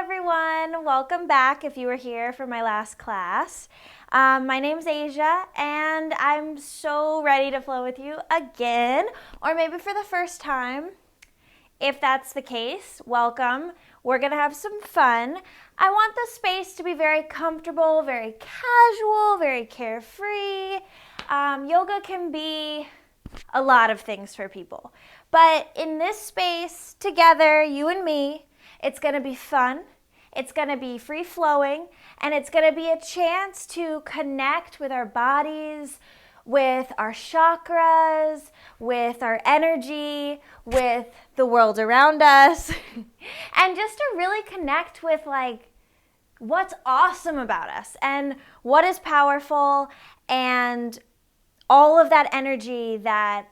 everyone. Welcome back if you were here for my last class. My name's Asia, and I'm so ready to flow with you again, or maybe for the first time. If that's the case, welcome. We're going to have some fun. I want the space to be very comfortable, very casual, very carefree. Yoga can be a lot of things for people. But in this space, together, you and me, it's going to be fun. It's going to be free-flowing, and it's going to be a chance to connect with our bodies, with our chakras, with our energy, with the world around us, and just to really connect with what's awesome about us and what is powerful and all of that energy that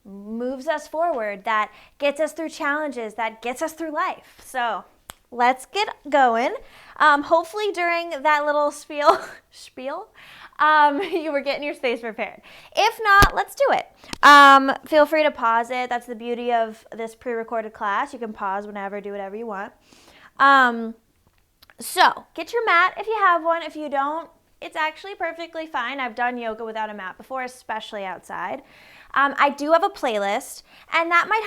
moves us forward, that gets us through challenges, that gets us through life. So let's get going. Hopefully during that little spiel, you were getting your space prepared. If not, let's do it. Feel free to pause it. That's the beauty of this pre-recorded class. You can pause whenever, do whatever you want. So get your mat if you have one. If you don't, it's actually perfectly fine. I've done yoga without a mat before, especially outside. I do have a playlist, and that might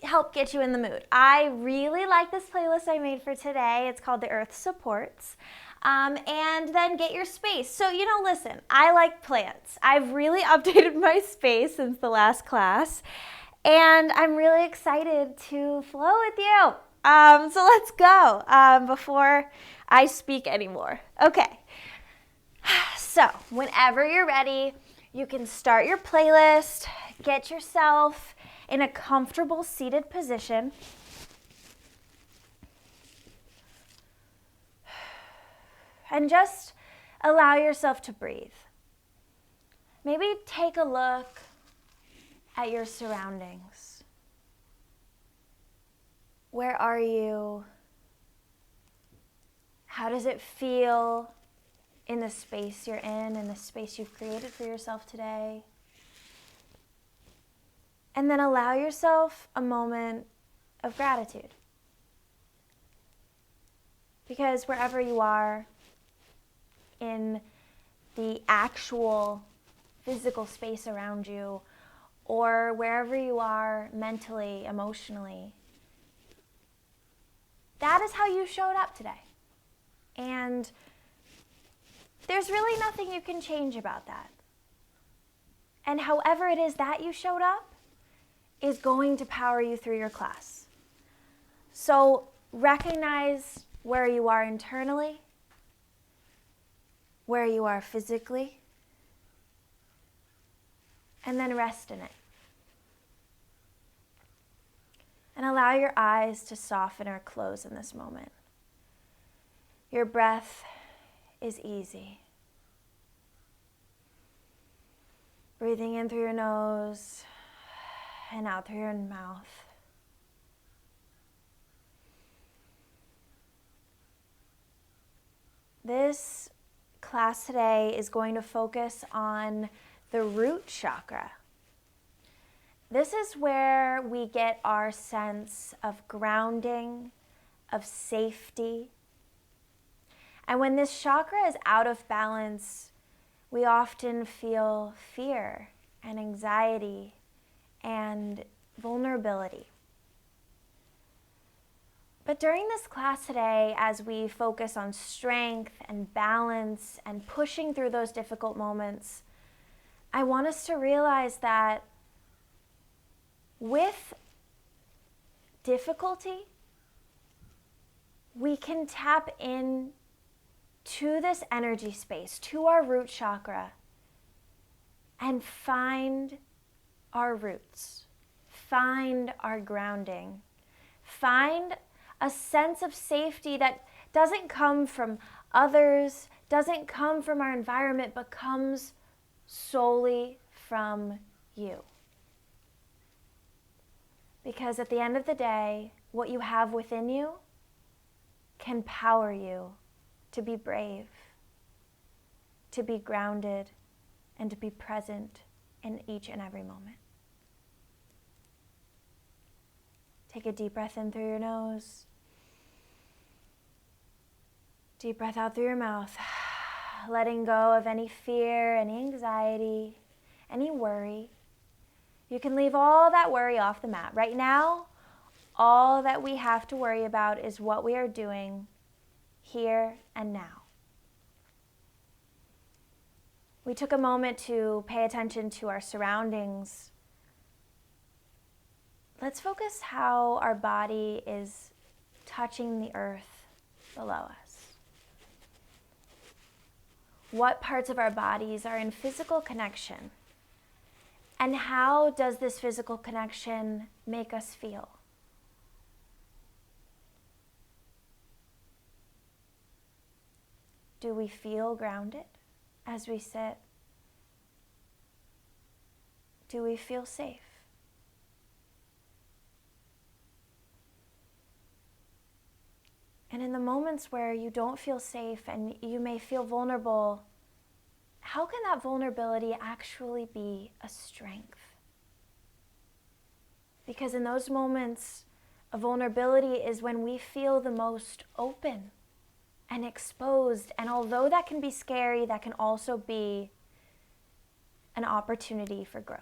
help get you in the mood. I really like this playlist I made for today. It's called The Earth Supports. And then get your space. So, listen, I like plants. I've really updated my space since the last class, and I'm really excited to flow with you. So let's go before I speak anymore. Okay. So whenever you're ready, you can start your playlist, get yourself in a comfortable seated position. And just allow yourself to breathe. Maybe take a look at your surroundings. Where are you? How does it feel in the space you're in the space you've created for yourself today? And then allow yourself a moment of gratitude. Because wherever you are in the actual physical space around you, or wherever you are mentally, emotionally, that is how you showed up today. And there's really nothing you can change about that. And however it is that you showed up is going to power you through your class. So recognize where you are internally, where you are physically, and then rest in it. And allow your eyes to soften or close in this moment. Your breath is easy. Breathing in through your nose and out through your mouth. This class today is going to focus on the root chakra. This is where we get our sense of grounding, of safety. And when this chakra is out of balance, we often feel fear and anxiety and vulnerability. But during this class today, as we focus on strength and balance and pushing through those difficult moments, I want us to realize that with difficulty, we can tap in to this energy space, to our root chakra, and find our roots, find our grounding, find a sense of safety that doesn't come from others, doesn't come from our environment, but comes solely from you. Because at the end of the day, what you have within you can power you to be brave, to be grounded, and to be present in each and every moment. Take a deep breath in through your nose Deep breath out through your mouth, letting go of any fear, any anxiety, any worry. You can leave all that worry off the mat. Right now, all that we have to worry about is what we are doing here and now. We took a moment to pay attention to our surroundings. Let's focus how our body is touching the earth below us. What parts of our bodies are in physical connection? And how does this physical connection make us feel? Do we feel grounded as we sit? Do we feel safe? And in the moments where you don't feel safe and you may feel vulnerable, how can that vulnerability actually be a strength? Because in those moments, a vulnerability is when we feel the most open and exposed. And although that can be scary, that can also be an opportunity for growth.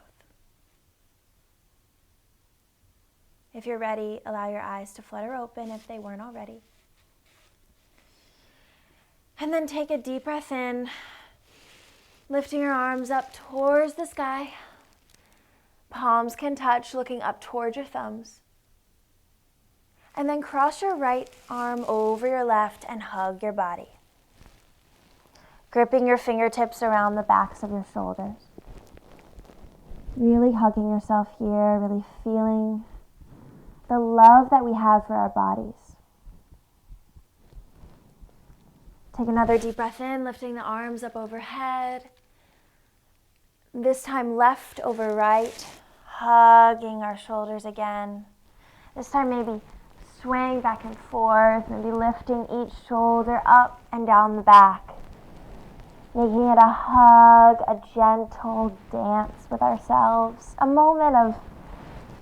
If you're ready, allow your eyes to flutter open if they weren't already. And then take a deep breath in, lifting your arms up towards the sky. Palms can touch, looking up towards your thumbs. And then cross your right arm over your left and hug your body. Gripping your fingertips around the backs of your shoulders. Really hugging yourself here, really feeling the love that we have for our bodies. Take another deep breath in, lifting the arms up overhead. This time left over right, hugging our shoulders again. This time maybe swaying back and forth, maybe lifting each shoulder up and down the back. Making it a hug, a gentle dance with ourselves. A moment of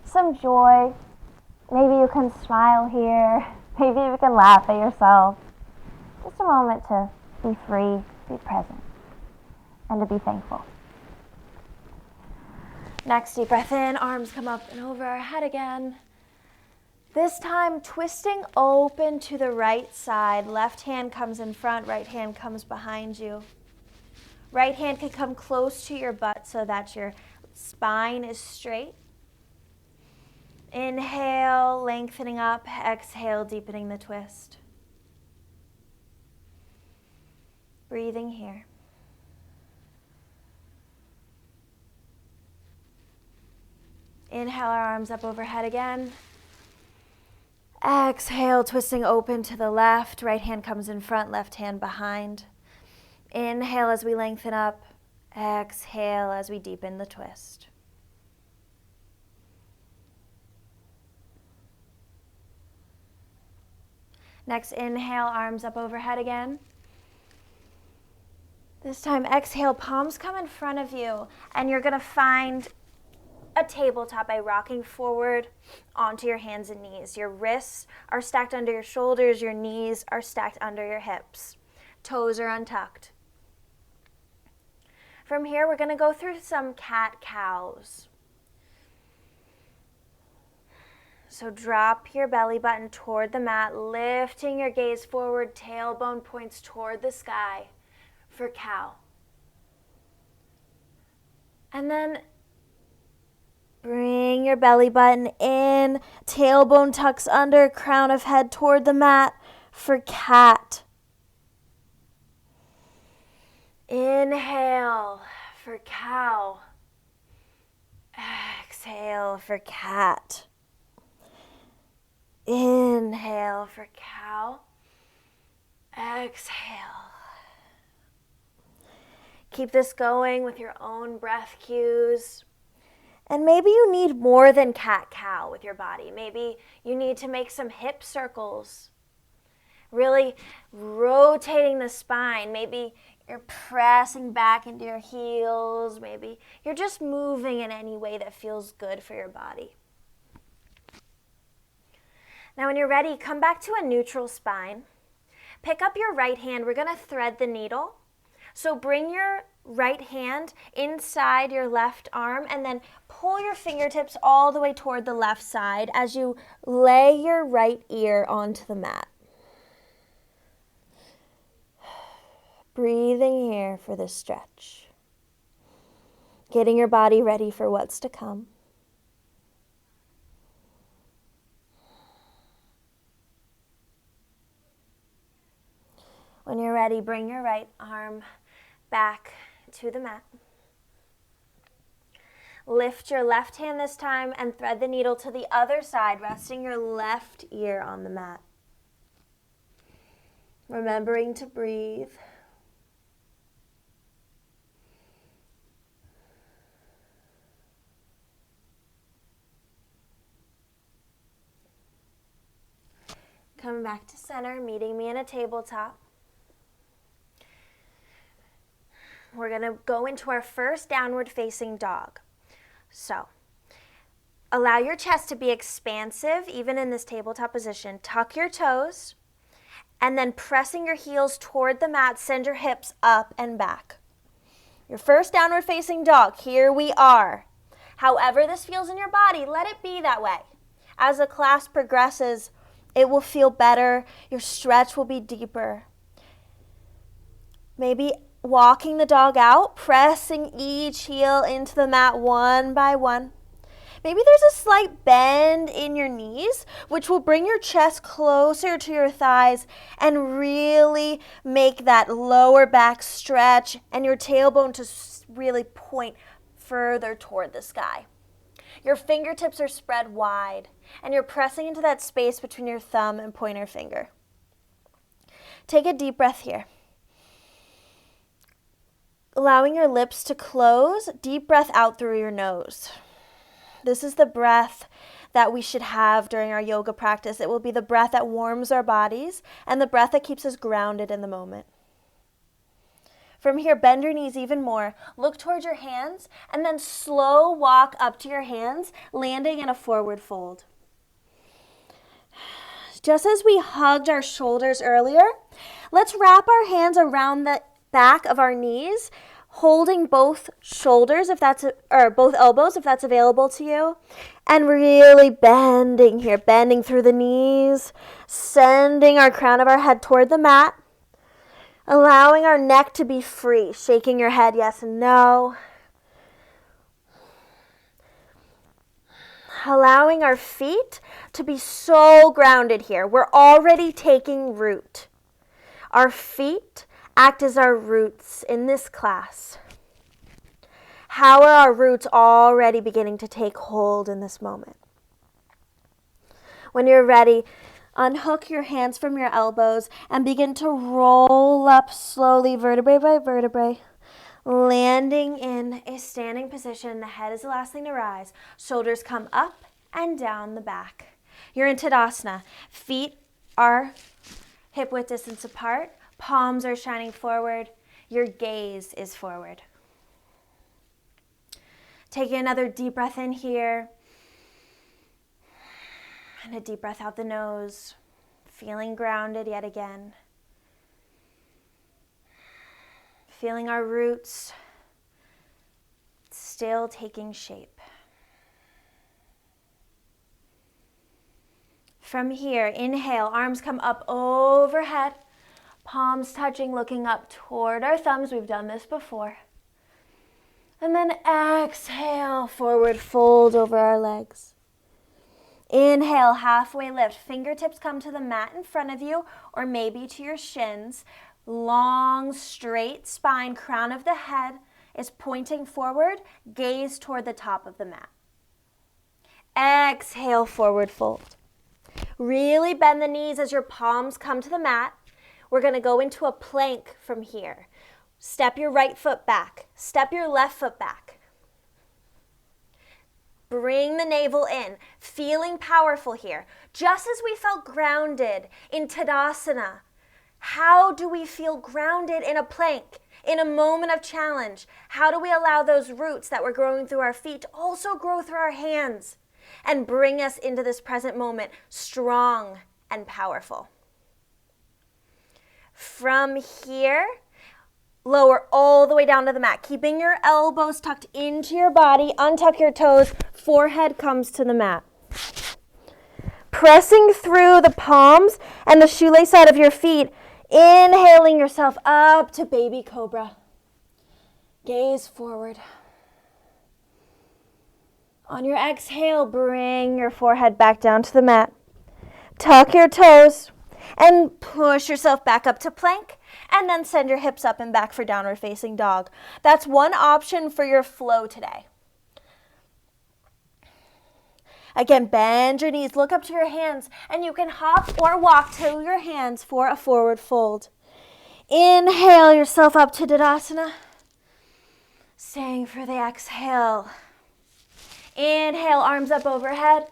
some joy. Maybe you can smile here. Maybe you can laugh at yourself. Just a moment to be free, be present, and to be thankful. Next, deep breath in, arms come up and over our head again. This time, twisting open to the right side. Left hand comes in front, right hand comes behind you. Right hand can come close to your butt so that your spine is straight. Inhale, lengthening up. Exhale, deepening the twist. Breathing here. Inhale, our arms up overhead again. Exhale, twisting open to the left. Right hand comes in front, left hand behind. Inhale as we lengthen up. Exhale as we deepen the twist. Next, inhale, arms up overhead again. This time, exhale, palms come in front of you, and you're going to find a tabletop by rocking forward onto your hands and knees. Your wrists are stacked under your shoulders, your knees are stacked under your hips. Toes are untucked. From here, we're going to go through some cat-cows. So drop your belly button toward the mat, lifting your gaze forward, tailbone points toward the sky for cow. And then bring your belly button in, tailbone tucks under, crown of head toward the mat for cat. Inhale for cow. Exhale for cat. Inhale for cow. Exhale. Keep this going with your own breath cues. And maybe you need more than cat-cow with your body. Maybe you need to make some hip circles. Really rotating the spine. Maybe you're pressing back into your heels. Maybe you're just moving in any way that feels good for your body. Now when you're ready, come back to a neutral spine. Pick up your right hand. We're going to thread the needle. So bring your right hand inside your left arm and then pull your fingertips all the way toward the left side as you lay your right ear onto the mat. Breathing here for this stretch. Getting your body ready for what's to come. When you're ready, bring your right arm back to the mat. Lift your left hand this time and thread the needle to the other side, resting your left ear on the mat. Remembering to breathe. Coming back to center, meeting me in a tabletop. We're going to go into our first downward facing dog. So, allow your chest to be expansive, even in this tabletop position. Tuck your toes, and then pressing your heels toward the mat, send your hips up and back. Your first downward facing dog, here we are. However this feels in your body, let it be that way. As the class progresses, it will feel better. Your stretch will be deeper. Maybe walking the dog out, pressing each heel into the mat one by one. Maybe there's a slight bend in your knees, which will bring your chest closer to your thighs and really make that lower back stretch and your tailbone to really point further toward the sky. Your fingertips are spread wide, and you're pressing into that space between your thumb and pointer finger. Take a deep breath here. Allowing your lips to close, deep breath out through your nose. This is the breath that we should have during our yoga practice. It will be the breath that warms our bodies and the breath that keeps us grounded in the moment. From here, bend your knees even more. Look towards your hands and then slow walk up to your hands, landing in a forward fold. Just as we hugged our shoulders earlier, let's wrap our hands around the back of our knees, holding both shoulders or both elbows if that's available to you, and really bending here, bending through the knees, sending our crown of our head toward the mat, allowing our neck to be free, shaking your head yes and no, allowing our feet to be so grounded here. We're already taking root. Our feet act as our roots in this class. How are our roots already beginning to take hold in this moment? When you're ready, unhook your hands from your elbows and begin to roll up slowly, vertebrae by vertebrae, landing in a standing position. The head is the last thing to rise. Shoulders come up and down the back. You're in Tadasana. Feet are hip-width distance apart. Palms are shining forward. Your gaze is forward. Taking another deep breath in here. And a deep breath out the nose. Feeling grounded yet again. Feeling our roots still taking shape. From here, inhale, arms come up overhead. Palms touching, looking up toward our thumbs. We've done this before. And then exhale, forward fold over our legs. Inhale, halfway lift. Fingertips come to the mat in front of you or maybe to your shins. Long, straight spine, crown of the head is pointing forward. Gaze toward the top of the mat. Exhale, forward fold. Really bend the knees as your palms come to the mat. We're going to go into a plank from here. Step your right foot back. Step your left foot back. Bring the navel in. Feeling powerful here. Just as we felt grounded in Tadasana, how do we feel grounded in a plank, in a moment of challenge? How do we allow those roots that were growing through our feet to also grow through our hands and bring us into this present moment strong and powerful? From here, lower all the way down to the mat, keeping your elbows tucked into your body. Untuck your toes. Forehead comes to the mat. Pressing through the palms and the shoelace side of your feet, inhaling yourself up to baby cobra. Gaze forward. On your exhale, bring your forehead back down to the mat. Tuck your toes and push yourself back up to plank, and then send your hips up and back for downward facing dog. That's one option for your flow today. Again, bend your knees, look up to your hands, and you can hop or walk to your hands for a forward fold. Inhale yourself up to Tadasana. Staying for the exhale. Inhale, arms up overhead.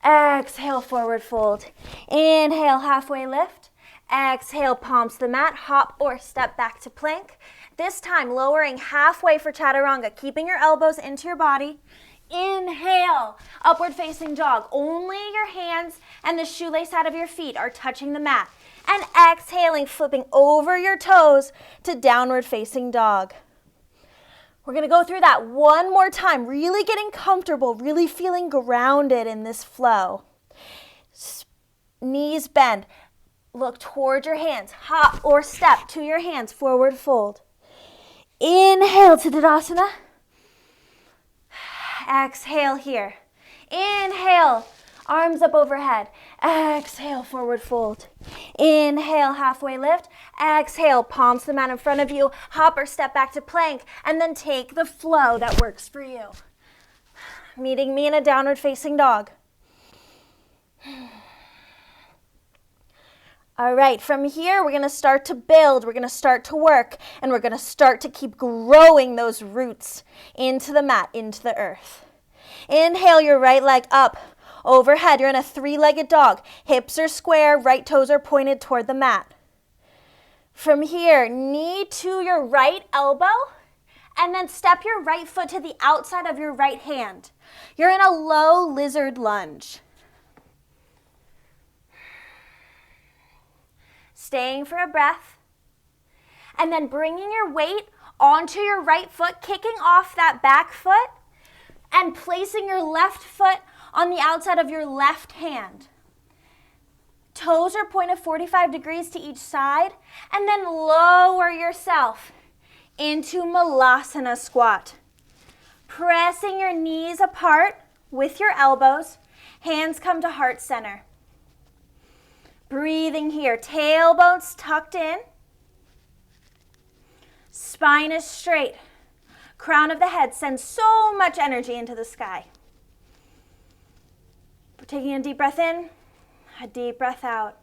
Exhale, forward fold. Inhale, halfway lift. Exhale, palms to the mat. Hop or step back to plank. This time, lowering halfway for chaturanga, keeping your elbows into your body. Inhale, upward facing dog. Only your hands and the shoelace side of your feet are touching the mat. And exhaling, flipping over your toes to downward facing dog. We're going to go through that one more time, really getting comfortable, really feeling grounded in this flow. Knees bend. Look toward your hands. Hop or step to your hands. Forward fold. Inhale to Tadasana. Exhale here. Inhale, arms up overhead. Exhale, forward fold. Inhale, halfway lift. Exhale, palms to the mat in front of you. Hop or step back to plank, and then take the flow that works for you. Meeting me in a downward facing dog. All right, from here, we're going to start to build, we're going to start to work, and we're going to start to keep growing those roots into the mat, into the earth. Inhale your right leg up, overhead. You're in a three-legged dog. Hips are square, right toes are pointed toward the mat. From here, knee to your right elbow, and then step your right foot to the outside of your right hand. You're in a low lizard lunge. Staying for a breath, and then bringing your weight onto your right foot, kicking off that back foot, and placing your left foot on the outside of your left hand. Toes are pointed 45 degrees to each side, and then lower yourself into Malasana squat. Pressing your knees apart with your elbows, hands come to heart center. Breathing here, tailbones tucked in, spine is straight, crown of the head sends so much energy into the sky. We're taking a deep breath in, a deep breath out.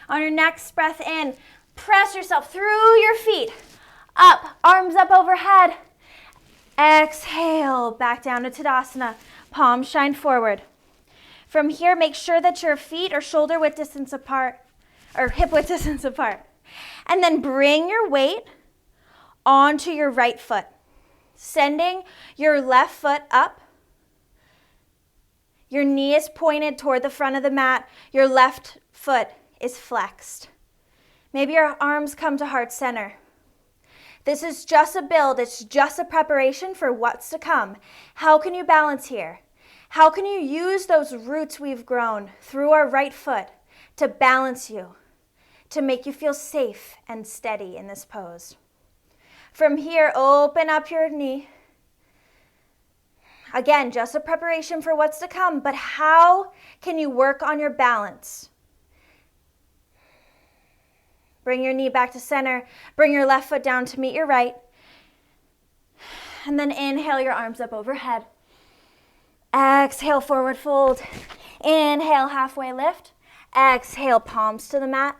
On your next breath in, press yourself through your feet, up, arms up overhead. Exhale, back down to Tadasana, palms shine forward. From here, make sure that your feet are shoulder width distance apart, or hip width distance apart. And then bring your weight onto your right foot, sending your left foot up. Your knee is pointed toward the front of the mat. Your left foot is flexed. Maybe your arms come to heart center. This is just a build. It's just a preparation for what's to come. How can you balance here? How can you use those roots we've grown through our right foot to balance you, to make you feel safe and steady in this pose? From here, open up your knee. Again, just a preparation for what's to come, but how can you work on your balance? Bring your knee back to center. Bring your left foot down to meet your right. And then inhale your arms up overhead. Exhale, forward fold. Inhale, halfway lift. Exhale, palms to the mat.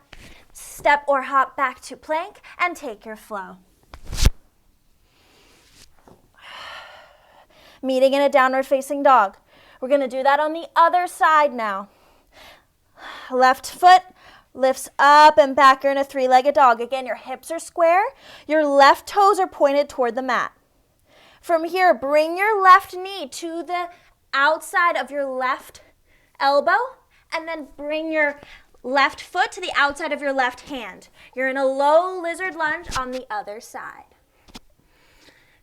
Step or hop back to plank and take your flow. Meeting in a downward facing dog. We're going to do that on the other side now. Left foot lifts up and back. You're in a three-legged dog. Again, your hips are square. Your left toes are pointed toward the mat. From here, bring your left knee to the outside of your left elbow, and then bring your Left foot to the outside of your left hand. You're in a low lizard lunge on the other side.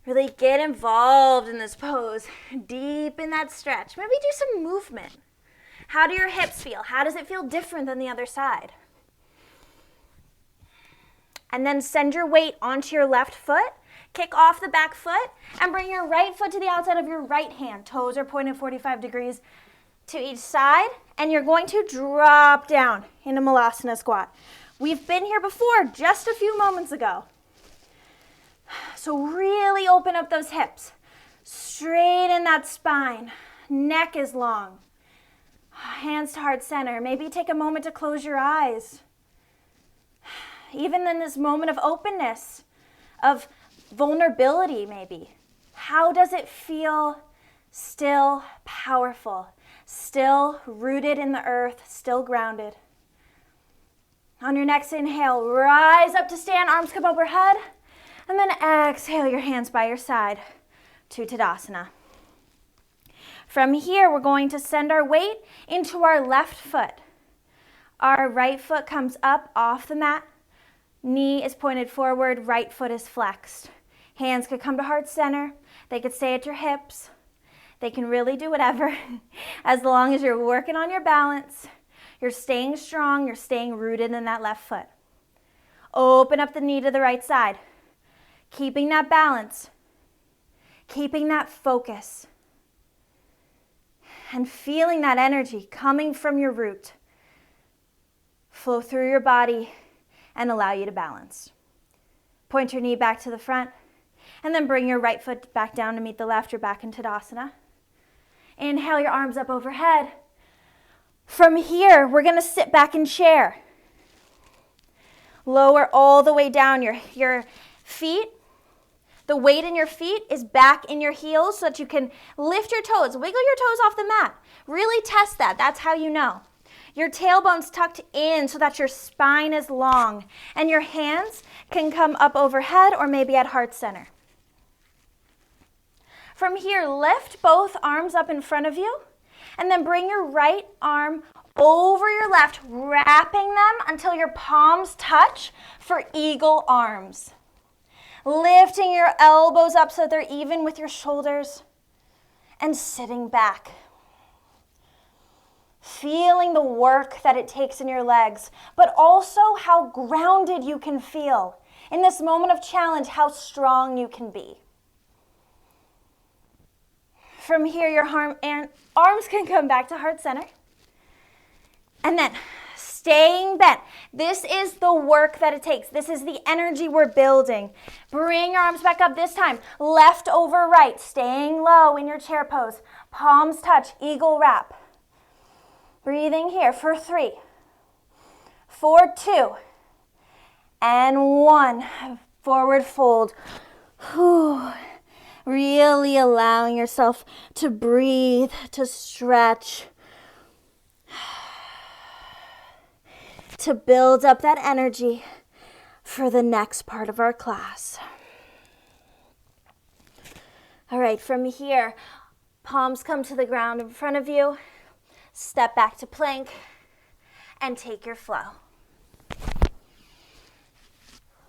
Really get involved in this pose. Deep in that stretch. Maybe do some movement. How do your hips feel? How does it feel different than the other side? And then send your weight onto your left foot. Kick off the back foot and bring your right foot to the outside of your right hand. Toes are pointed 45 degrees to each side. And you're going to drop down into Malasana squat. We've been here before, just a few moments ago. So really open up those hips. Straighten that spine. Neck is long. Hands to heart center. Maybe take a moment to close your eyes. Even in this moment of openness, of vulnerability maybe. How does it feel still powerful, still rooted in the earth, still grounded? On your next inhale, rise up to stand, arms come overhead, and then exhale your hands by your side to Tadasana. From here, we're going to send our weight into our left foot. Our right foot comes up off the mat. Knee is pointed forward, right foot is flexed. Hands could come to heart center. They could stay at your hips. They can really do whatever as long as you're working on your balance. You're staying strong. You're staying rooted in that left foot. Open up the knee to the right side. Keeping that balance. Keeping that focus. And feeling that energy coming from your root flow through your body and allow you to balance. Point your knee back to the front and then bring your right foot back down to meet the left. You're back in Tadasana. Inhale your arms up overhead. From here, we're going to sit back in chair. Lower all the way down your feet. The weight in your feet is back in your heels so that you can lift your toes. Wiggle your toes off the mat. Really test that. That's how you know. Your tailbone's tucked in so that your spine is long. And your hands can come up overhead or maybe at heart center. From here, lift both arms up in front of you. And then bring your right arm over your left, wrapping them until your palms touch for eagle arms. Lifting your elbows up so that they're even with your shoulders. And sitting back. Feeling the work that it takes in your legs, but also how grounded you can feel. In this moment of challenge, how strong you can be. From here, your arms can come back to heart center. And then staying bent. This is the work that it takes. This is the energy we're building. Bring your arms back up this time. Left over right, staying low in your chair pose. Palms touch, eagle wrap. Breathing here for 3, 4, 2, and 1. Forward fold. Whew. Really allowing yourself to breathe, to stretch, to build up that energy for the next part of our class. All right, from here, palms come to the ground in front of you. Step back to plank and take your flow.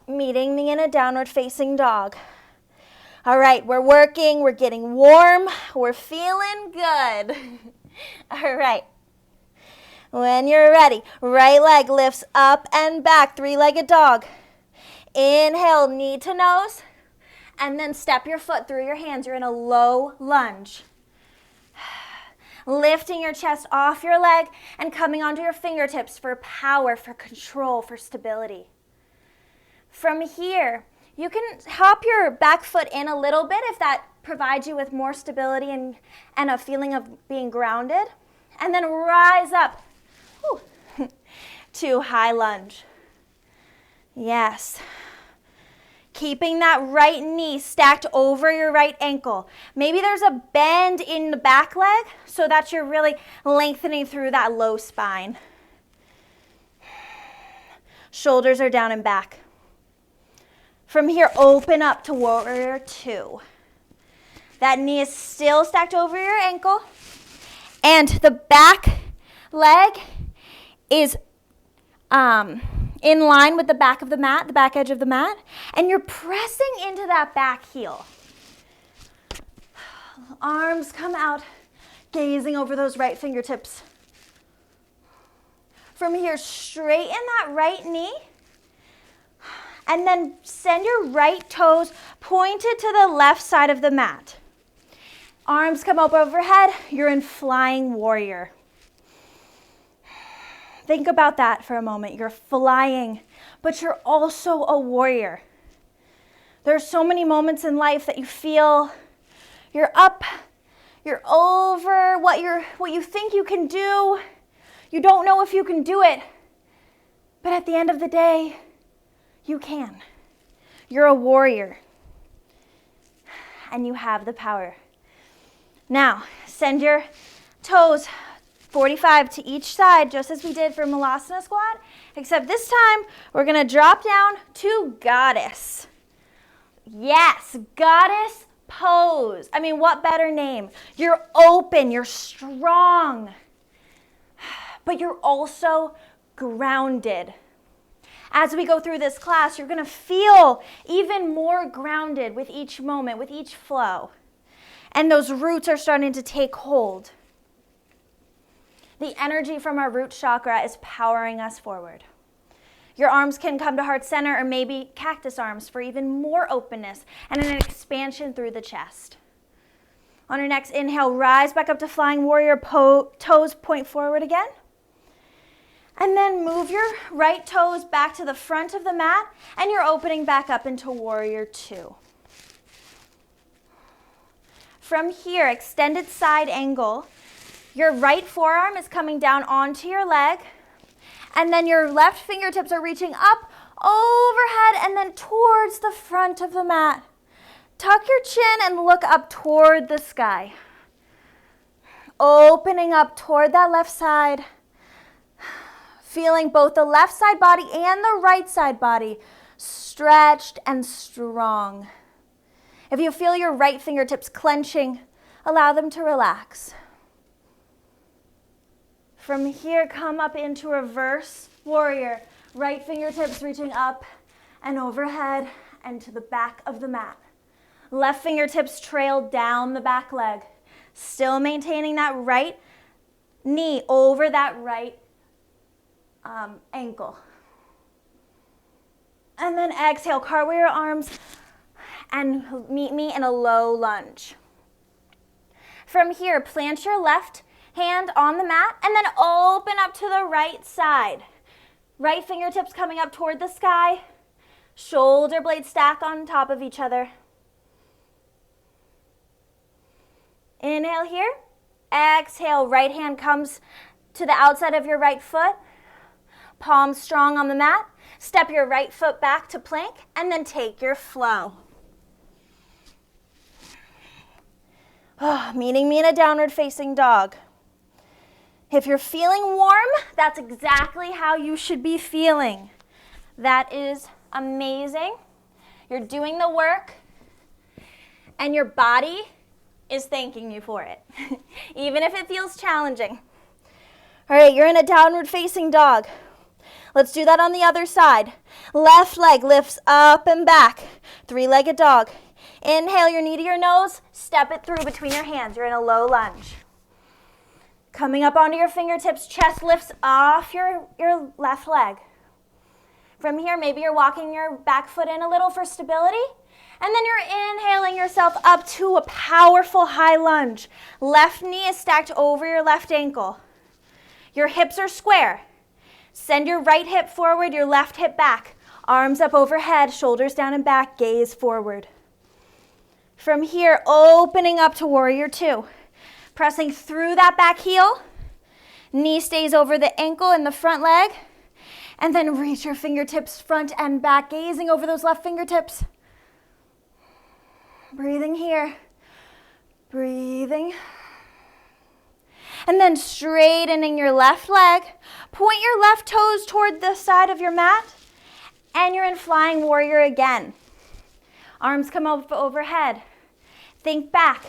Meeting me in a downward facing dog. All right, we're working, we're getting warm, we're feeling good. All right. When you're ready, right leg lifts up and back, three-legged dog. Inhale, knee to nose, and then step your foot through your hands. You're in a low lunge. Lifting your chest off your leg and coming onto your fingertips for power, for control, for stability. From here, you can hop your back foot in a little bit if that provides you with more stability and a feeling of being grounded. And then rise up to high lunge. Yes. Keeping that right knee stacked over your right ankle. Maybe there's a bend in the back leg so that you're really lengthening through that low spine. Shoulders are down and back. From here, open up to warrior 2. That knee is still stacked over your ankle. And the back leg is in line with the back of the mat, the back edge of the mat, and you're pressing into that back heel. Arms come out, gazing over those right fingertips. From here, straighten that right knee, and then send your right toes pointed to the left side of the mat. Arms come up overhead, you're in flying warrior. Think about that for a moment. You're flying, but you're also a warrior. There's so many moments in life that you feel you're up, you're over what you think you can do. You don't know if you can do it, but at the end of the day, you can. You're a warrior, and you have the power. Now, send your toes 45 to each side, just as we did for Malasana squat, except this time, we're gonna drop down to goddess. Yes, goddess pose. I mean, what better name? You're open, you're strong, but you're also grounded. As we go through this class, you're gonna feel even more grounded with each moment, with each flow. And those roots are starting to take hold. The energy from our root chakra is powering us forward. Your arms can come to heart center, or maybe cactus arms for even more openness and an expansion through the chest. On your next inhale, rise back up to flying warrior, toes point forward again. And then move your right toes back to the front of the mat, and you're opening back up into warrior two. From here, extended side angle. Your right forearm is coming down onto your leg, and then your left fingertips are reaching up, overhead, and then towards the front of the mat. Tuck your chin and look up toward the sky. Opening up toward that left side. Feeling both the left side body and the right side body stretched and strong. If you feel your right fingertips clenching, allow them to relax. From here, come up into reverse warrior. Right fingertips reaching up and overhead and to the back of the mat. Left fingertips trail down the back leg. Still maintaining that right knee over that right ankle. And then exhale, cartwheel your arms and meet me in a low lunge. From here, plant your left hand on the mat and then open up to the right side. Right fingertips coming up toward the sky. Shoulder blades stack on top of each other. Inhale here. Exhale, right hand comes to the outside of your right foot. Palms strong on the mat. Step your right foot back to plank and then take your flow. Meeting me in a downward facing dog. If you're feeling warm, that's exactly how you should be feeling. That is amazing. You're doing the work, and your body is thanking you for it, even if it feels challenging. All right, you're in a downward facing dog. Let's do that on the other side. Left leg lifts up and back. Three-legged dog. Inhale your knee to your nose. Step it through between your hands. You're in a low lunge. Coming up onto your fingertips, chest lifts off your left leg. From here, maybe you're walking your back foot in a little for stability. And then you're inhaling yourself up to a powerful high lunge. Left knee is stacked over your left ankle. Your hips are square. Send your right hip forward, your left hip back. Arms up overhead, shoulders down and back, gaze forward. From here, opening up to warrior two. Pressing through that back heel. Knee stays over the ankle and the front leg. And then reach your fingertips front and back, gazing over those left fingertips. Breathing here. Breathing. And then straightening your left leg. Point your left toes toward the side of your mat. And you're in flying warrior again. Arms come up overhead. Think back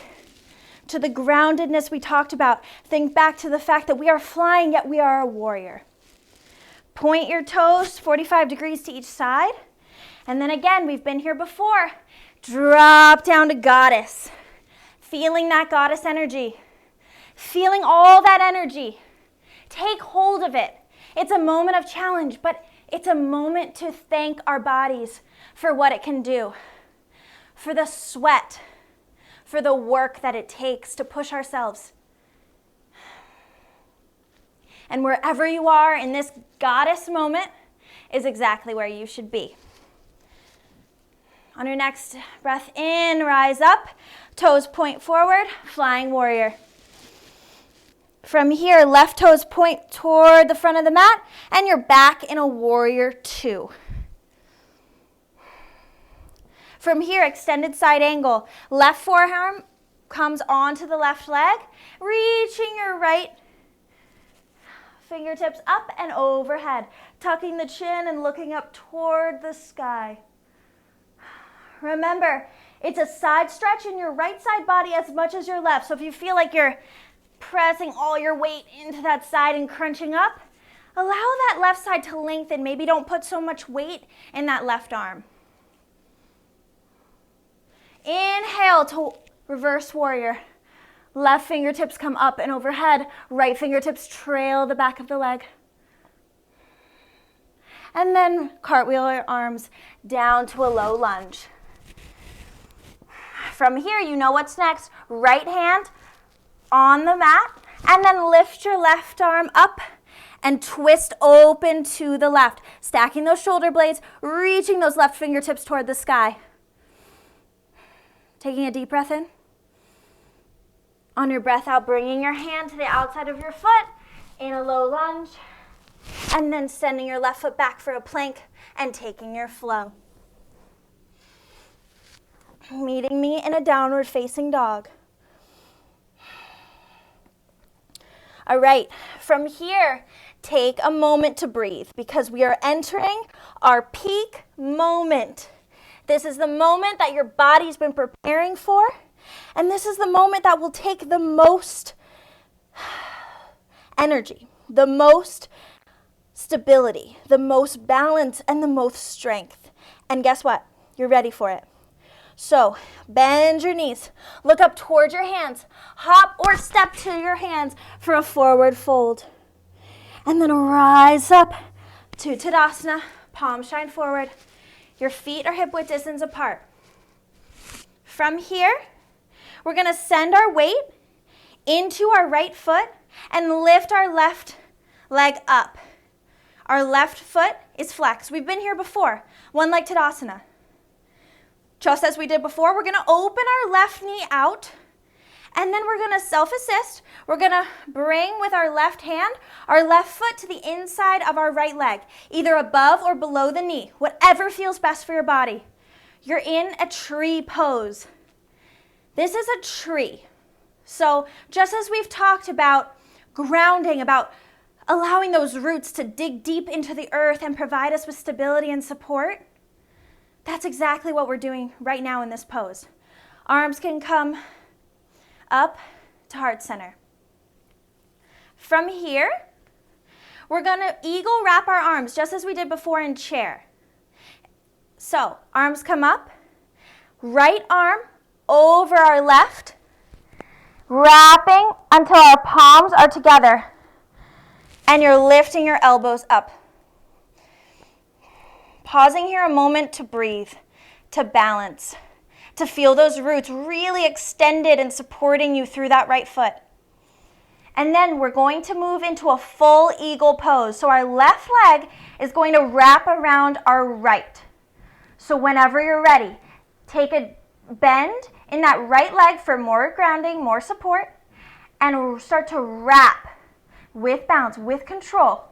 to the groundedness we talked about. Think back to the fact that we are flying, yet we are a warrior. Point your toes 45 degrees to each side. And then again, we've been here before. Drop down to goddess. Feeling that goddess energy. Feeling all that energy. Take hold of it. It's a moment of challenge, but it's a moment to thank our bodies for what it can do. For the sweat, for the work that it takes to push ourselves. And wherever you are in this goddess moment is exactly where you should be. On your next breath in, rise up, toes point forward, flying warrior. From here, left toes point toward the front of the mat, and you're back in a warrior 2. From here, extended side angle. Left forearm comes onto the left leg, reaching your right fingertips up and overhead, tucking the chin and looking up toward the sky. Remember, it's a side stretch in your right side body as much as your left. So if you feel like you're pressing all your weight into that side and crunching up, allow that left side to lengthen. Maybe don't put so much weight in that left arm. Inhale to reverse warrior. Left fingertips come up and overhead. Right fingertips trail the back of the leg. And then cartwheel your arms down to a low lunge. From here, you know what's next. Right hand on the mat, and then lift your left arm up and twist open to the left. Stacking those shoulder blades, reaching those left fingertips toward the sky. Taking a deep breath in. On your breath out, bringing your hand to the outside of your foot in a low lunge, and then sending your left foot back for a plank and taking your flow. Meeting me in a downward facing dog. All right, from here, take a moment to breathe because we are entering our peak moment. This is the moment that your body's been preparing for, and this is the moment that will take the most energy, the most stability, the most balance, and the most strength. And guess what? You're ready for it. So bend your knees, look up towards your hands, hop or step to your hands for a forward fold. And then rise up to Tadasana, palms shine forward. Your feet are hip width distance apart. From here, we're gonna send our weight into our right foot and lift our left leg up. Our left foot is flexed. We've been here before, one leg Tadasana. Just as we did before, we're gonna open our left knee out, and then we're gonna self-assist. We're gonna bring with our left hand, our left foot to the inside of our right leg, either above or below the knee, whatever feels best for your body. You're in a tree pose. This is a tree. So just as we've talked about grounding, about allowing those roots to dig deep into the earth and provide us with stability and support, that's exactly what we're doing right now in this pose. Arms can come up to heart center. From here, we're gonna eagle wrap our arms just as we did before in chair. So arms come up, right arm over our left, wrapping until our palms are together, and you're lifting your elbows up. Pausing here a moment to breathe, to balance, to feel those roots really extended and supporting you through that right foot. And then we're going to move into a full eagle pose. So our left leg is going to wrap around our right. So whenever you're ready, take a bend in that right leg for more grounding, more support, and start to wrap with balance, with control.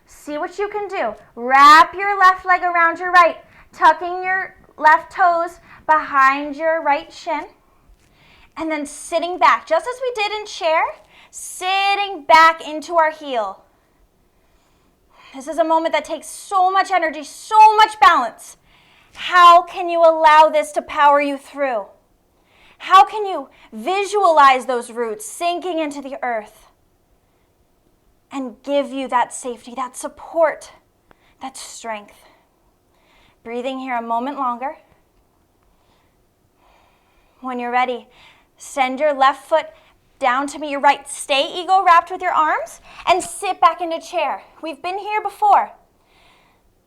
See what you can do. Wrap your left leg around your right, tucking your left toes behind your right shin, and then sitting back, just as we did in chair, sitting back into our heel. This is a moment that takes so much energy, so much balance. How can you allow this to power you through? How can you visualize those roots sinking into the earth and give you that safety, that support That's strength. Breathing here a moment longer. When you're ready, send your left foot down to meet your right. Stay eagle wrapped with your arms and sit back into chair. We've been here before.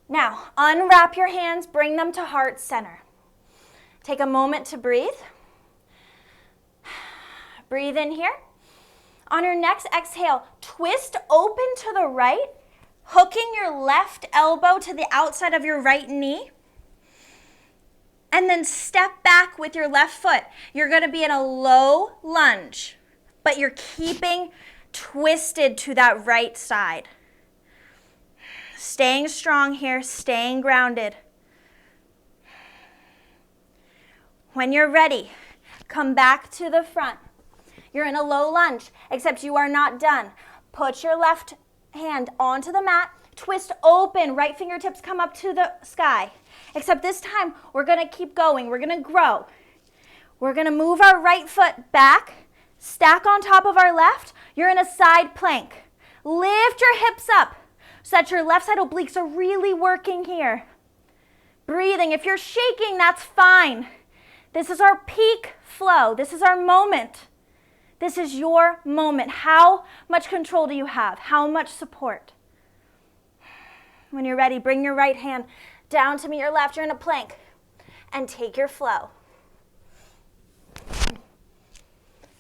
Now, unwrap your hands, bring them to heart center. Take a moment to breathe. Breathe in here. On your next exhale, twist open to the right, hooking your left elbow to the outside of your right knee. And then step back with your left foot. You're going to be in a low lunge, but you're keeping twisted to that right side. Staying strong here, staying grounded. When you're ready, come back to the front. You're in a low lunge, except you are not done. Put your left hand onto the mat, twist open, right fingertips come up to the sky. Except this time, we're going to keep going. We're going to grow. We're going to move our right foot back, stack on top of our left. You're in a side plank. Lift your hips up so that your left side obliques are really working here. Breathing. If you're shaking, that's fine. This is our peak flow. This is our moment. This is your moment. How much control do you have? How much support? When you're ready, bring your right hand down to meet your left. You're in a plank. And take your flow.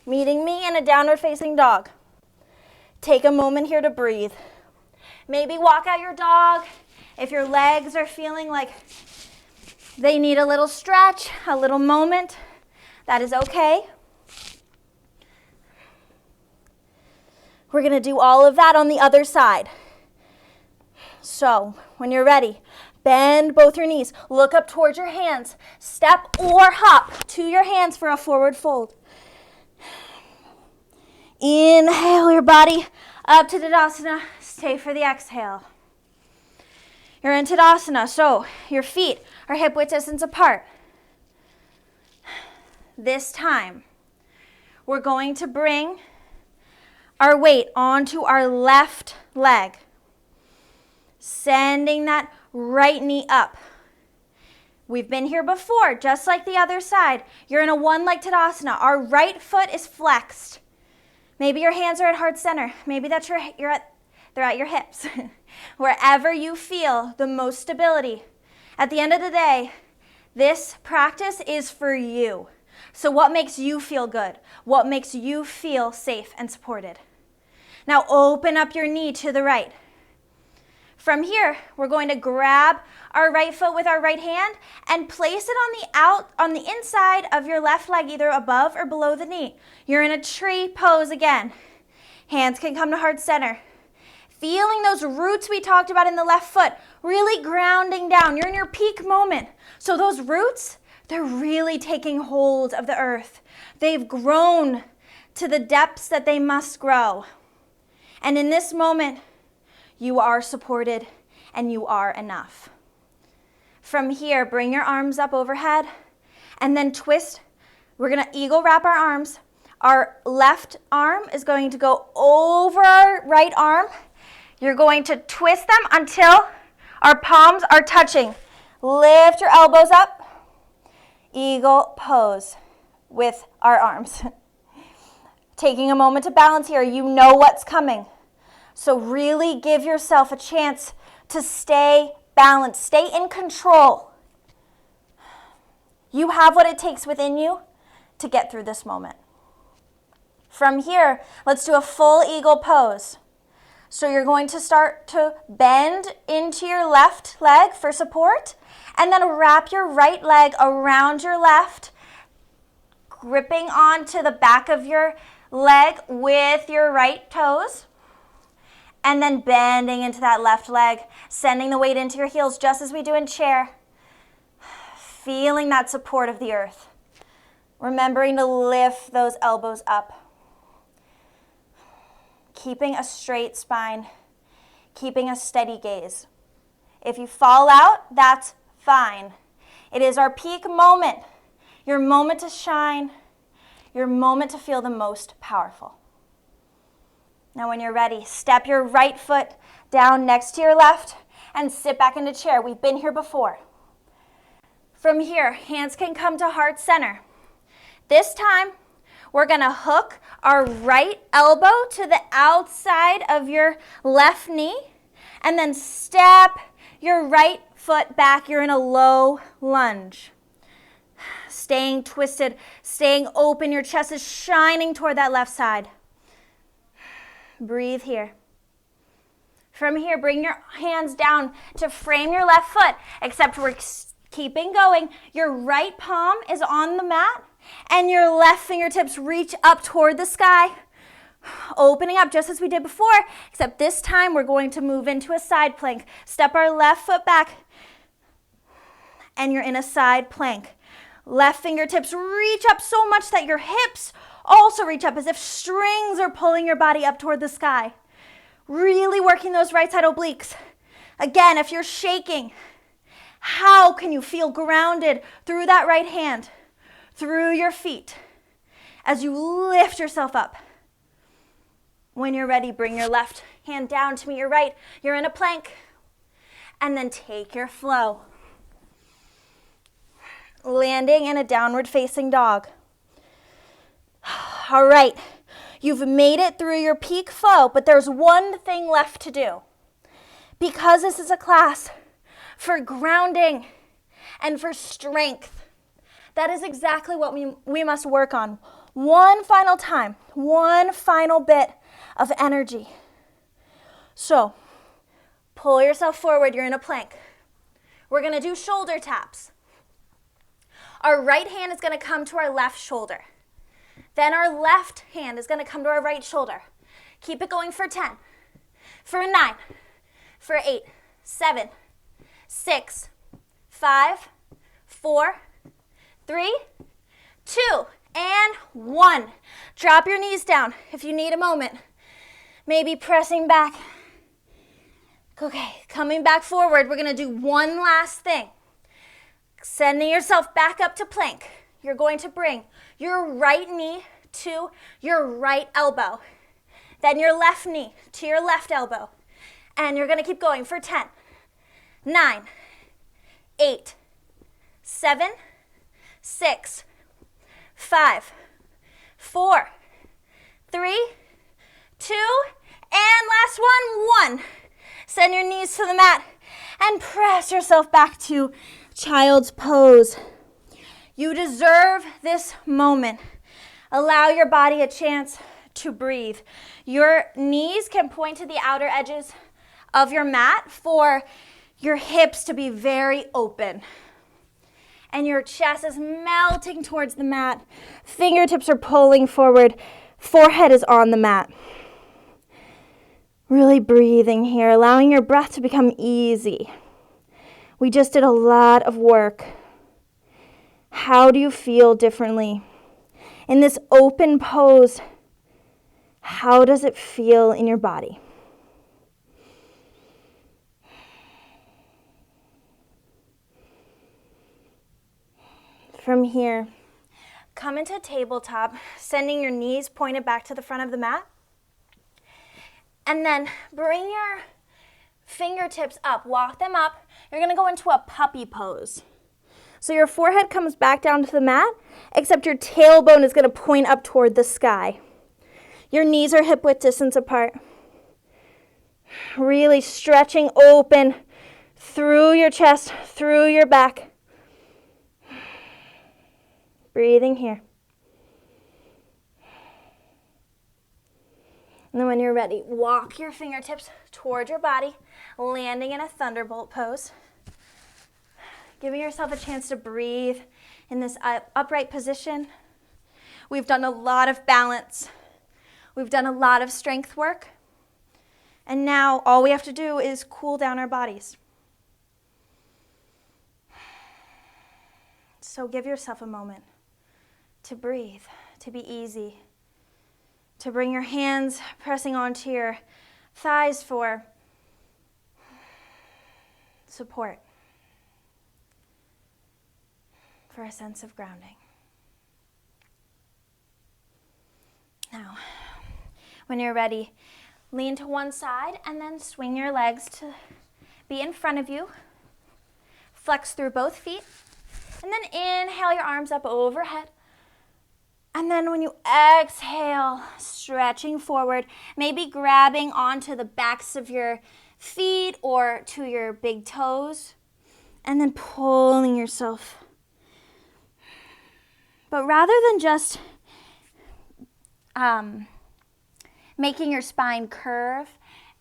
Meeting me in a downward facing dog. Take a moment here to breathe. Maybe walk out your dog. If your legs are feeling like they need a little stretch, a little moment, that is okay. We're going to do all of that on the other side. So, when you're ready, bend both your knees. Look up towards your hands. Step or hop to your hands for a forward fold. Inhale your body up to Tadasana. Stay for the exhale. You're in Tadasana, so your feet are hip width distance apart. This time, we're going to bring our weight onto our left leg. Sending that right knee up. We've been here before, just like the other side. You're in a one-leg Tadasana. Our right foot is flexed. Maybe your hands are at heart center. Maybe that's they're at your hips. Wherever you feel the most stability. At the end of the day, this practice is for you. So what makes you feel good? What makes you feel safe and supported? Now open up your knee to the right. From here, we're going to grab our right foot with our right hand and place it on the inside of your left leg, either above or below the knee. You're in a tree pose again. Hands can come to heart center. Feeling those roots we talked about in the left foot, really grounding down. You're in your peak moment. So those roots, they're really taking hold of the earth. They've grown to the depths that they must grow. And in this moment, you are supported and you are enough. From here, bring your arms up overhead and then twist. We're going to eagle wrap our arms. Our left arm is going to go over our right arm. You're going to twist them until our palms are touching. Lift your elbows up. Eagle pose with our arms. Taking a moment to balance here. You know what's coming. So really give yourself a chance to stay balanced, stay in control. You have what it takes within you to get through this moment. From here, let's do a full eagle pose. So you're going to start to bend into your left leg for support, and then wrap your right leg around your left, gripping onto the back of your leg with your right toes. And then bending into that left leg, sending the weight into your heels just as we do in chair. Feeling that support of the earth. Remembering to lift those elbows up. Keeping a straight spine. Keeping a steady gaze. If you fall out, that's fine. It is our peak moment. Your moment to shine. Your moment to feel the most powerful. Now when you're ready, step your right foot down next to your left and sit back into chair. We've been here before. From here, hands can come to heart center. This time, we're going to hook our right elbow to the outside of your left knee and then step your right foot back. You're in a low lunge. Staying twisted, staying open. Your chest is shining toward that left side. Breathe here. From here, bring your hands down to frame your left foot, except we're keeping going. Your right palm is on the mat, and your left fingertips reach up toward the sky, opening up just as we did before, except this time we're going to move into a side plank. Step our left foot back, and you're in a side plank. Left fingertips reach up so much that your hips also reach up as if strings are pulling your body up toward the sky. Really working those right side obliques. Again, if you're shaking, how can you feel grounded through that right hand, through your feet, as you lift yourself up? When you're ready, bring your left hand down to meet your right. You're in a plank. And then take your flow. Landing in a downward facing dog. All right, you've made it through your peak flow, but there's one thing left to do. Because this is a class for grounding and for strength, that is exactly what we must work on. One final time, one final bit of energy. So, pull yourself forward, you're in a plank. We're gonna do shoulder taps. Our right hand is gonna come to our left shoulder. Then our left hand is gonna come to our right shoulder. Keep it going for 10, for 9, for 8, 7, 6, 5, 4, 3, 2, and 1. Drop your knees down if you need a moment. Maybe pressing back. Okay, coming back forward, we're gonna do one last thing. Sending yourself back up to plank. You're going to bring your right knee to your right elbow. Then your left knee to your left elbow. And you're going to keep going for 10, 9, 8, 7, 6, 5, 4, 3, 2, and last one. Send your knees to the mat and press yourself back to child's pose. You deserve this moment. Allow your body a chance to breathe. Your knees can point to the outer edges of your mat for your hips to be very open. And your chest is melting towards the mat. Fingertips are pulling forward. Forehead is on the mat. Really breathing here, allowing your breath to become easy. We just did a lot of work. How do you feel differently? In this open pose, how does it feel in your body? From here, come into tabletop, sending your knees pointed back to the front of the mat. And then bring your fingertips up, walk them up. You're gonna go into a puppy pose. So your forehead comes back down to the mat, except your tailbone is gonna point up toward the sky. Your knees are hip-width distance apart. Really stretching open through your chest, through your back. Breathing here. And then when you're ready, walk your fingertips toward your body, landing in a thunderbolt pose. Giving yourself a chance to breathe in this upright position. We've done a lot of balance. We've done a lot of strength work. And now all we have to do is cool down our bodies. So give yourself a moment to breathe, to be easy, to bring your hands pressing onto your thighs for support, for a sense of grounding. Now, when you're ready, lean to one side and then swing your legs to be in front of you. Flex through both feet. And then inhale your arms up overhead. And then when you exhale, stretching forward, maybe grabbing onto the backs of your feet or to your big toes. And then pulling yourself. But rather than just making your spine curve,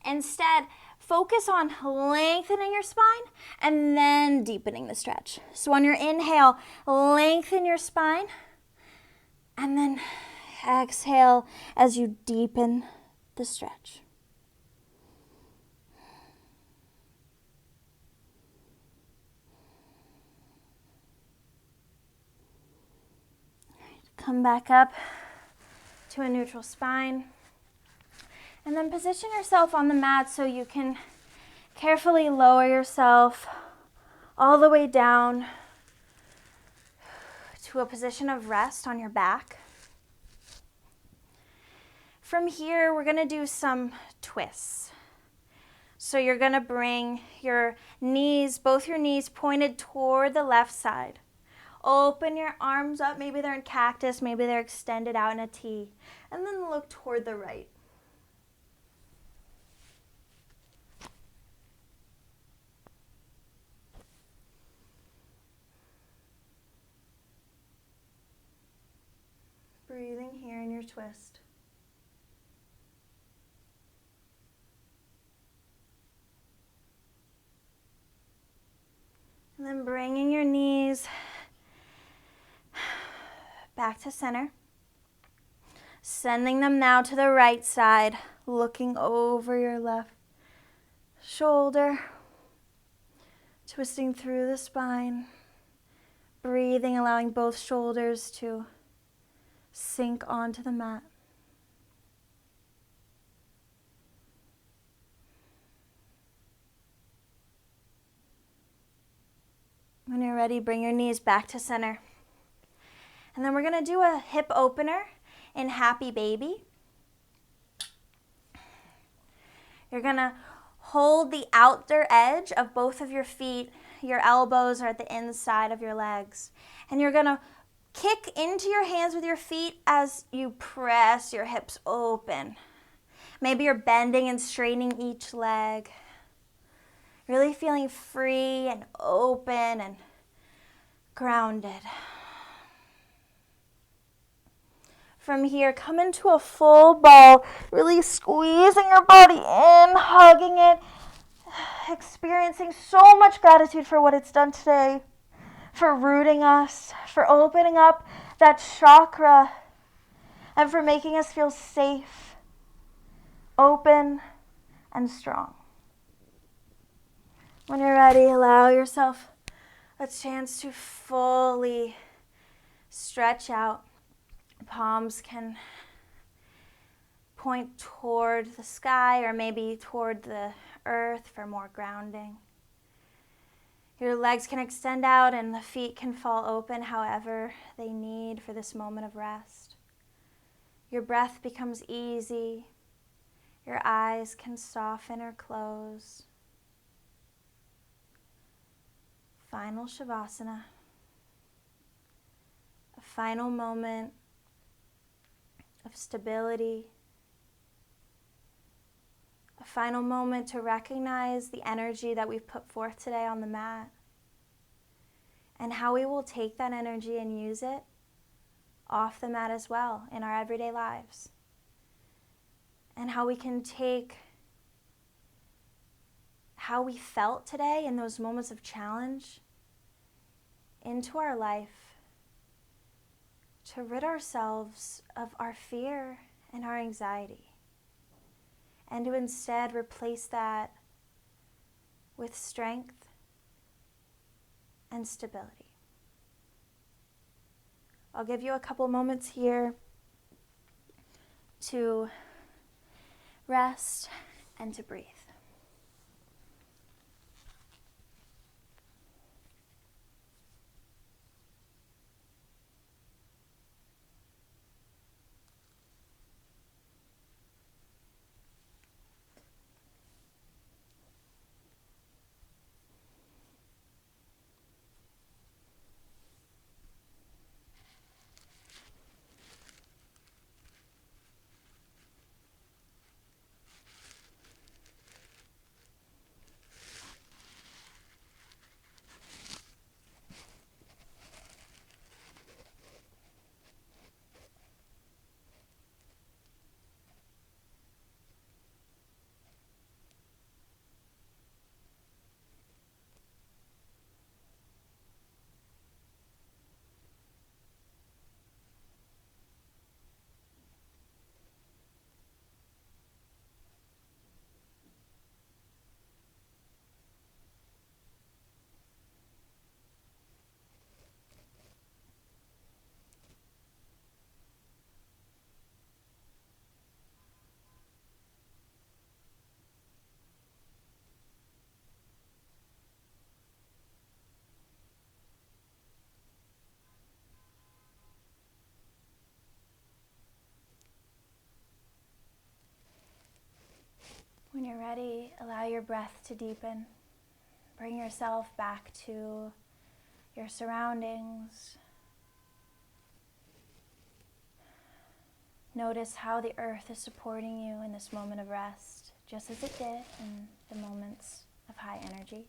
instead, focus on lengthening your spine and then deepening the stretch. So on your inhale, lengthen your spine and then exhale as you deepen the stretch. Come back up to a neutral spine. And then position yourself on the mat so you can carefully lower yourself all the way down to a position of rest on your back. From here, we're going to do some twists. So you're going to bring your knees, both your knees pointed toward the left side. Open your arms up. Maybe they're in cactus, maybe they're extended out in a T. And then look toward the right. Breathing here in your twist. And then bringing your knees back to center. Sending them now to the right side, looking over your left shoulder. Twisting through the spine. Breathing, allowing both shoulders to sink onto the mat. When you're ready, bring your knees back to center. And then we're going to do a hip opener in Happy Baby. You're going to hold the outer edge of both of your feet. Your elbows are at the inside of your legs. And you're going to kick into your hands with your feet as you press your hips open. Maybe you're bending and straightening each leg. Really feeling free and open and grounded. From here, come into a full ball, really squeezing your body in, hugging it, experiencing so much gratitude for what it's done today, for rooting us, for opening up that chakra, and for making us feel safe, open, and strong. When you're ready, allow yourself a chance to fully stretch out. Palms can point toward the sky or maybe toward the earth for more grounding. Your legs can extend out and the feet can fall open however they need for this moment of rest. Your breath becomes easy. Your eyes can soften or close. Final Shavasana. A final moment of stability. A final moment to recognize the energy that we've put forth today on the mat and how we will take that energy and use it off the mat as well in our everyday lives. And how we can take how we felt today in those moments of challenge into our life to rid ourselves of our fear and our anxiety, and to instead replace that with strength and stability. I'll give you a couple moments here to rest and to breathe. you're ready, allow your breath to deepen. Bring yourself back to your surroundings. Notice how the earth is supporting you in this moment of rest, just as it did in the moments of high energy.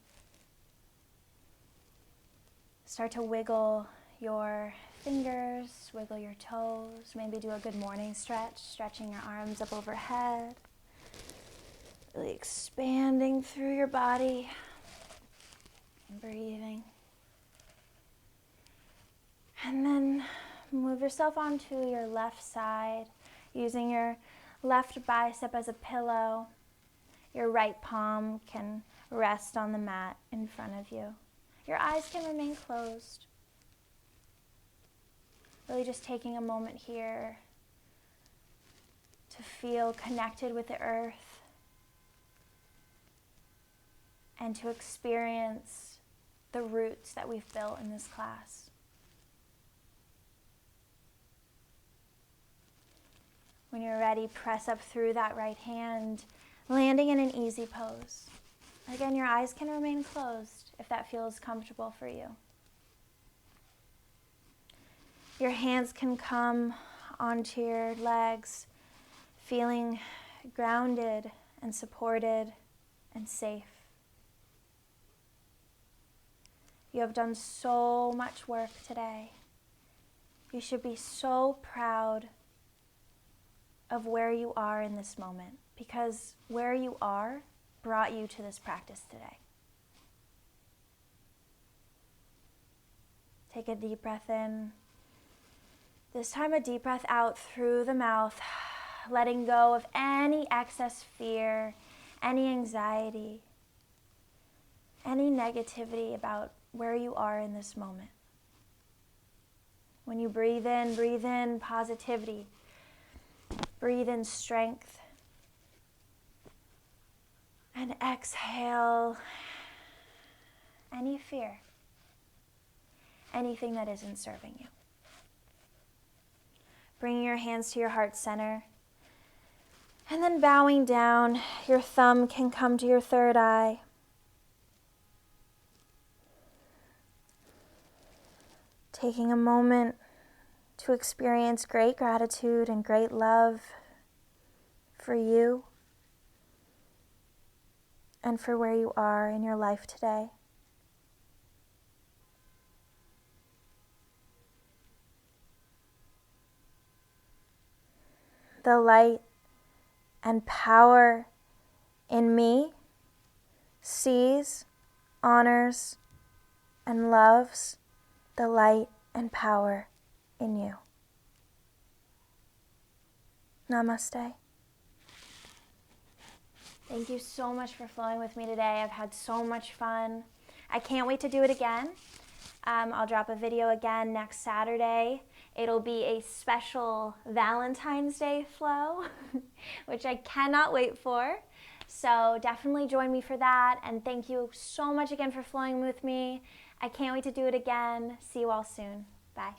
Start to wiggle your fingers, wiggle your toes, maybe do a good morning stretch, stretching your arms up overhead, really expanding through your body and breathing. And then move yourself onto your left side, using your left bicep as a pillow. Your right palm can rest on the mat in front of you. Your eyes can remain closed. Really just taking a moment here to feel connected with the earth and to experience the roots that we've built in this class. When you're ready, press up through that right hand, landing in an easy pose. Again, your eyes can remain closed if that feels comfortable for you. Your hands can come onto your legs, feeling grounded and supported and safe. You have done so much work today. You should be so proud of where you are in this moment, because where you are brought you to this practice today. Take a deep breath in. This time a deep breath out through the mouth, letting go of any excess fear, any anxiety, any negativity about where you are in this moment. When you breathe in positivity. Breathe in strength. And exhale any fear, anything that isn't serving you. Bringing your hands to your heart center. And then bowing down, your thumb can come to your third eye. Taking a moment to experience great gratitude and great love for you and for where you are in your life today. The light and power in me sees, honors, and loves the light and power in you. Namaste. Thank you so much for flowing with me today. I've had so much fun. I can't wait to do it again. I'll drop a video again next Saturday. It'll be a special Valentine's Day flow, which I cannot wait for. So definitely join me for that. And thank you so much again for flowing with me. I can't wait to do it again. See you all soon. Bye.